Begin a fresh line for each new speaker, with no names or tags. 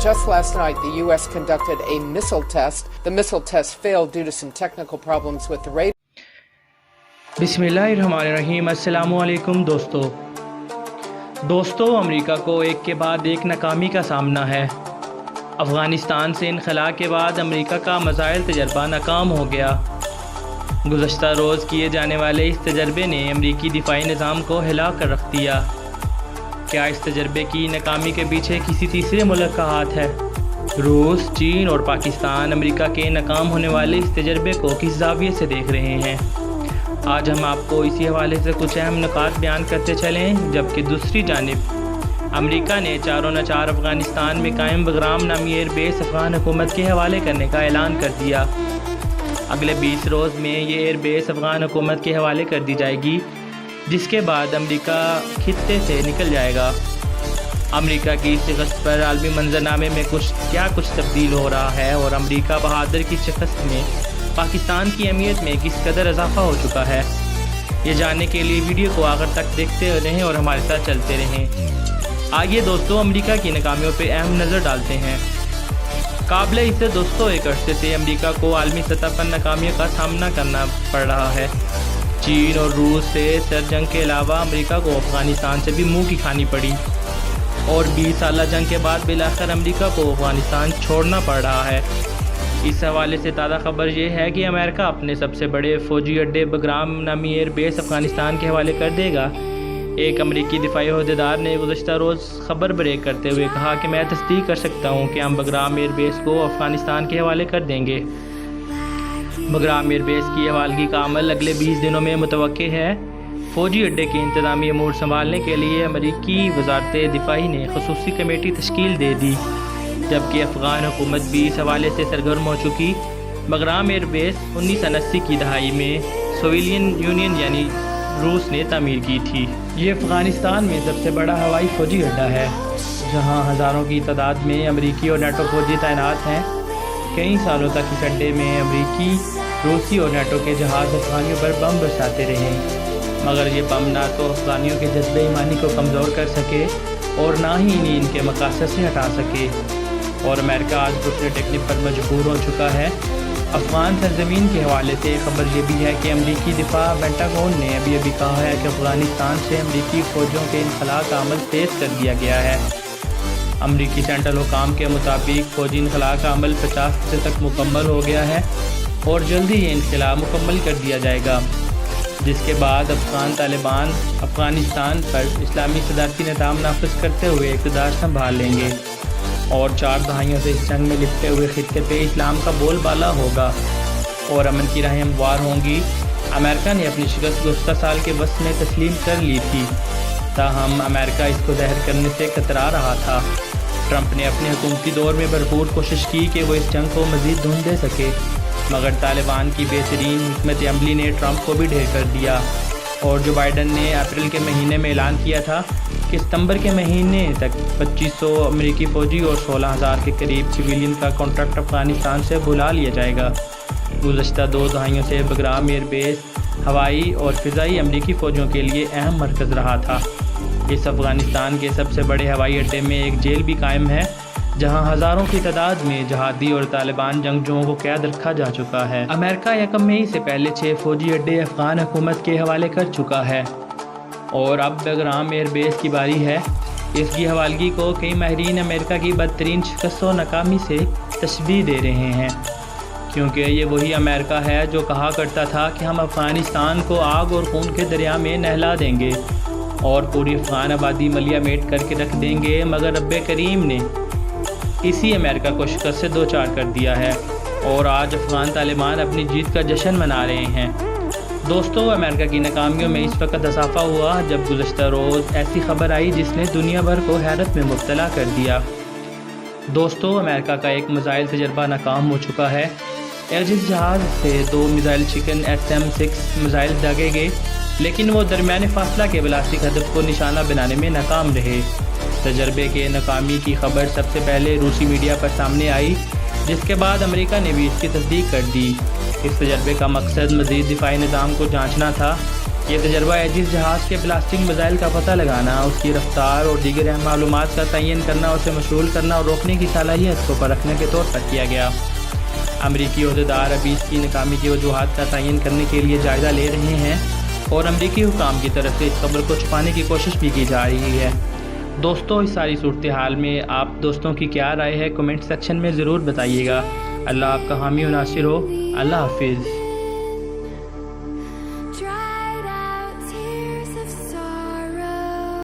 Just last night, the U.S. conducted a missile test. The missile test failed due to some technical problems with the radar.
बिस्मिल्लाहिर्रहमानिर्रहीम। अस्सलामु अलैकुम दोस्तों America को एक के बाद एक नाकामी का सामना है। अफ़गानिस्तान से इनखला के बाद अमेरिका का मिसाइल तजर्बा नाकाम हो गया। गुज़श्ता रोज़ किए जाने वाले इस तजर्बे ने अमेरिकी दिफाई निज़ाम को हिला कर रख दिया। क्या इस तजर्बे की नाकामी के पीछे किसी तीसरे मुल्क का हाथ है? रूस, चीन और पाकिस्तान अमेरिका के नाकाम होने वाले इस तजर्बे को किस ज़ाविये से देख रहे हैं? आज हम आपको इसी हवाले से कुछ अहम नुकात बयान करते चलें। जबकि दूसरी जानिब अमेरिका ने चारों नचार अफ़गानिस्तान में कायम बगराम नामी एयरबेस अफ़गान हुकूमत के हवाले करने का ऐलान कर दिया। अगले 20 रोज़ में ये एयरबेस अफ़गान हुकूमत के हवाले कर दी जाएगी, जिसके बाद अमेरिका खित्ते से निकल जाएगा। अमेरिका की शिकस्त पर आलमी मंजरनामे में कुछ तब्दील हो रहा है और अमेरिका बहादुर की शिकस्त में पाकिस्तान की अहमियत में किस कदर इजाफा हो चुका है, ये जानने के लिए वीडियो को आखिर तक देखते रहें और हमारे साथ चलते रहें। आइए दोस्तों अमेरिका की नाकामियों पर अहम नज़र डालते हैं। काबिल इज्जत दोस्तों, एक अरसे से अमेरिका को आलमी सतह पर नाकामियों का सामना करना पड़ रहा है। चीन और रूस से सर जंग के अलावा अमेरिका को अफ़गानिस्तान से भी मुँह की खानी पड़ी और 20 साल जंग के बाद बिलाखिर अमेरिका को अफ़गानिस्तान छोड़ना पड़ रहा है। इस हवाले से ताज़ा खबर ये है कि अमेरिका अपने सबसे बड़े फ़ौजी अड्डे बगराम नामी एयरबेस अफ़गानिस्तान के हवाले कर देगा। एक अमेरिकी दिफाई अहदेदार ने गुज़श्ता रोज़ खबर ब्रेक करते हुए कहा कि मैं तस्दीक कर सकता हूँ कि हम बगराम एयरबेस को अफ़गानिस्तान के हवाले कर देंगे। बगराम एयरबेस की हवालगी का अमल अगले 20 दिनों में मुतवक्के है। फ़ौजी अड्डे के इंतज़ामी अमूर संभालने के लिए अमेरिकी वज़ारत दिफाई ने ख़ुसूसी कमेटी तश्कील दे दी, जबकि अफ़गान हुकूमत भी इस हवाले से सरगर्म हो चुकी। बगराम एयरबेस 1980 की दहाई में सोवियत यूनियन यानी रूस ने तामीर की थी। ये अफ़गानिस्तान में सबसे बड़ा हवाई फ़ौजी अड्डा है, जहां हज़ारों की तादाद में अमेरिकी और नेटो फ़ौजी तैनात हैं। कई सालों तक इस अड्डे में अमेरिकी, रूसी और नेटो के जहाज़ अफ़गानियों पर बम बरसाते रहे, मगर ये बम ना तो अफ़गानियों के जज्बे ईमानी को कमज़ोर कर सके और ना ही इन्हें इनके मकासद से हटा सके। और अमेरिका आज घुटने टेकने पर मजबूर हो चुका है। अफ़गान सरजमीन के हवाले से खबर ये भी है कि अमरीकी दिफा पेंटागन ने अभी कहा है कि अफ़गानिस्तान से अमरीकी फ़ौजों के इनखला का अमल तेज़ कर दिया गया है। अमरीकी सेंट्रल हुकाम के मुताबिक फ़ौजी इनखला का अमल 50% तक मुकम्मल हो गया है और जल्दी ये इनखला मुकम्मल कर दिया जाएगा, जिसके बाद अफ़गान तालिबान अफ़गानिस्तान पर इस्लामी सदारती निज़ाम नाफिज करते हुए इक़्तिदार संभाल लेंगे और 4 दहाइयों से इस जंग में लिपटे हुए खित्ते पे इस्लाम का बोलबाला होगा और अमन की राहें हमवार होंगी। अमेरिका ने अपनी शिकस्त गुज़श्ता साल के वस्त में तस्लीम कर ली थी, ताहम अमेरिका इसको ज़हर करने से कतरा रहा था। ट्रंप ने अपने हुकूमती दौर में भरपूर कोशिश की कि वो इस जंग को मज़ीद धुन दे सके, मगर तालिबान की बेहतरीन हिकमत अमली ने ट्रंप को भी ढेर कर दिया। और जो बाइडन ने अप्रैल के महीने में ऐलान किया था कि सितंबर के महीने तक 2500 अमेरिकी फ़ौजी और 16,000 के करीब सिविलियन का कॉन्ट्रैक्ट अफ़गानिस्तान से बुला लिया जाएगा। गुज़श्ता 2 दहाइयों से बगराम एयरबेस हवाई और फ़िज़ाई अमेरिकी फ़ौजों के लिए अहम मरकज़ रहा था। इस अफ़गानिस्तान के सबसे बड़े हवाई अड्डे में एक जेल भी कायम है, जहां हज़ारों की तादाद में जहादी और तालिबान जंगजुओं को कैद रखा जा चुका है। अमेरिका 1 मई से पहले 6 फ़ौजी अड्डे अफ़गान हुकूमत के हवाले कर चुका है और अब बगराम एयरबेस की बारी है। इसकी हवालगी को कई माहिरीन अमेरिका की बदतरीन शिकस्त और नाकामी से तशबीह दे रहे हैं, क्योंकि ये वही अमेरिका है जो कहा करता था कि हम अफ़गानिस्तान को आग और खून के दरिया में नहला देंगे और पूरी अफ़गान आबादी मलिया मेट करके रख देंगे, मगर रब्बे करीम ने इसी अमेरिका को शिकस्त से दो चार कर दिया है और आज अफ़गान तालिबान अपनी जीत का जश्न मना रहे हैं। दोस्तों अमेरिका की नाकामियों में इस वक्त इजाफा हुआ जब गुज़श्ता रोज़ ऐसी खबर आई जिसने दुनिया भर को हैरत में मुब्तला कर दिया। दोस्तों अमेरिका का एक मिसाइल तजर्बा नाकाम हो चुका है। एजिस जहाज़ से 2 मिसाइल चिकन SM-6 मिसाइल दागे गए, लेकिन वो दरमियाने फासला के बलास्टिक हदफ को निशाना बनाने में नाकाम रहे। तजर्बे के नाकामी की खबर सबसे पहले रूसी मीडिया पर सामने आई, जिसके बाद अमेरिका ने भी इसकी तस्दीक कर दी। इस तजर्बे का मकसद मज़ीद दिफाई निज़ाम को जांचना था یہ تجربہ ایجس جہاز کے بلاسٹنگ میزائل کا پتہ لگانا، اس کی رفتار اور دیگر اہم معلومات کا تعین کرنا، اسے مشغول کرنا اور روکنے کی صلاحیت کو پرکھنے کے طور پر کیا گیا۔ امریکی عہدیدار ابھی اس کی ناکامی کی وجوہات کا تعین کرنے کے لیے جائزہ لے رہے ہیں اور امریکی حکام کی طرف سے اس خبر کو چھپانے کی کوشش بھی کی جا رہی ہے۔ دوستو، اس ساری صورتحال میں آپ دوستوں کی کیا رائے ہے؟ کمنٹ سیکشن میں ضرور بتائیے گا۔ اللہ آپ کا حامی و ناصر ہو۔ اللہ حافظ۔